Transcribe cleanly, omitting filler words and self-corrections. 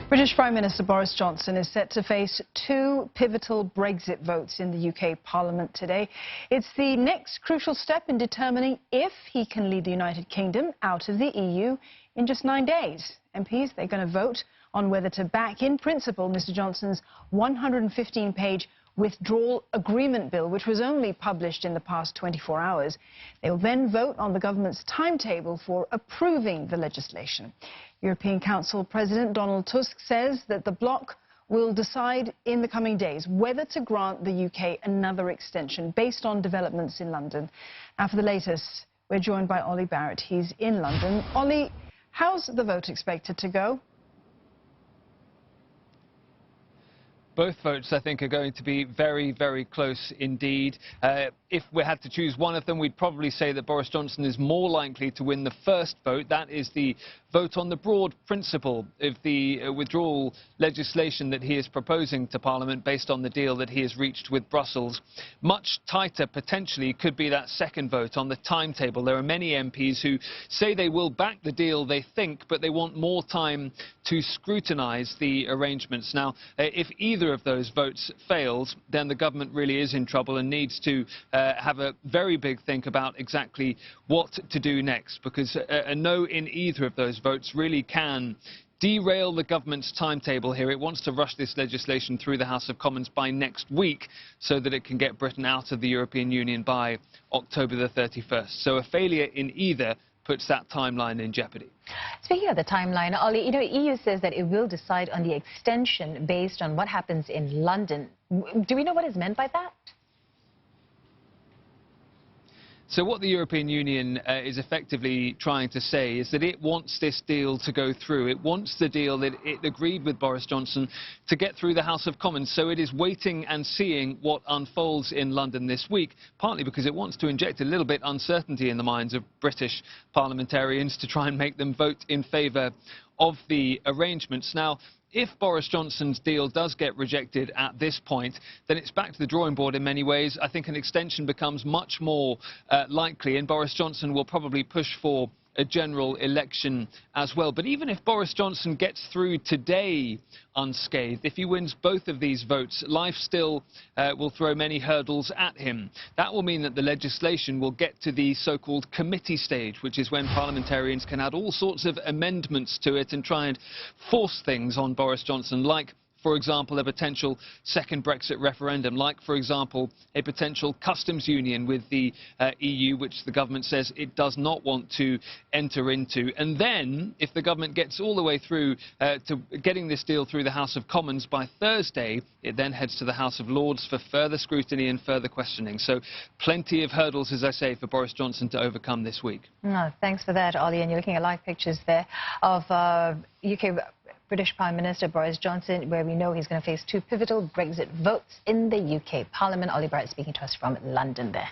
British Prime Minister Boris Johnson is set to face two pivotal Brexit votes in the UK Parliament today. It's the next crucial step in determining if he can lead the United Kingdom out of the EU in just 9 days. MPs, they're going to vote on whether to back in principle Mr Johnson's 115-page Withdrawal Agreement Bill, which was only published in the past 24 hours. They will then vote on the government's timetable for approving the legislation. European Council President Donald Tusk says that the bloc will decide in the coming days whether to grant the UK another extension based on developments in London. Now, for the latest, we're joined by Ollie Barrett. He's in London. Ollie, how's the vote expected to go? Both votes, I think, are going to be very, very close indeed. If we had to choose one of them, we'd probably say that Boris Johnson is more likely to win the first vote. That is the vote on the broad principle of the withdrawal legislation that he is proposing to Parliament based on the deal that he has reached with Brussels. Much tighter, potentially, could be that second vote on the timetable. There are many MPs who say they will back the deal, they think, but they want more time to scrutinise the arrangements. Now, if either of those votes fails, then the government really is in trouble and needs to have a very big think about exactly what to do next, because a no in either of those votes really can derail the government's timetable here. It wants to rush this legislation through the House of Commons by next week so that it can get Britain out of the European Union by October the 31st. So a failure in either puts that timeline in jeopardy. Speaking of the timeline, Ollie, EU says that it will decide on the extension based on what happens in London. Do we know what is meant by that? So what the European Union is effectively trying to say is that it wants this deal to go through. It wants the deal that it agreed with Boris Johnson to get through the House of Commons. So it is waiting and seeing what unfolds in London this week, partly because it wants to inject a little bit uncertainty in the minds of British parliamentarians to try and make them vote in favour of the arrangements. Now, if Boris Johnson's deal does get rejected at this point, then it's back to the drawing board in many ways. I think an extension becomes much more likely, and Boris Johnson will probably push for a general election as well. But even if Boris Johnson gets through today unscathed, if he wins both of these votes, life still will throw many hurdles at him. That will mean that the legislation will get to the so-called committee stage, which is when parliamentarians can add all sorts of amendments to it and try and force things on Boris Johnson, like, for example, a potential second Brexit referendum, like, for example, a potential customs union with the EU, which the government says it does not want to enter into. And then, if the government gets all the way through to getting this deal through the House of Commons by Thursday, it then heads to the House of Lords for further scrutiny and further questioning. So plenty of hurdles, as I say, for Boris Johnson to overcome this week. Oh, thanks for that, Ollie. And you're looking at live pictures there of British Prime Minister Boris Johnson, where we know he's going to face two pivotal Brexit votes in the UK Parliament. Ollie Barrett speaking to us from London there.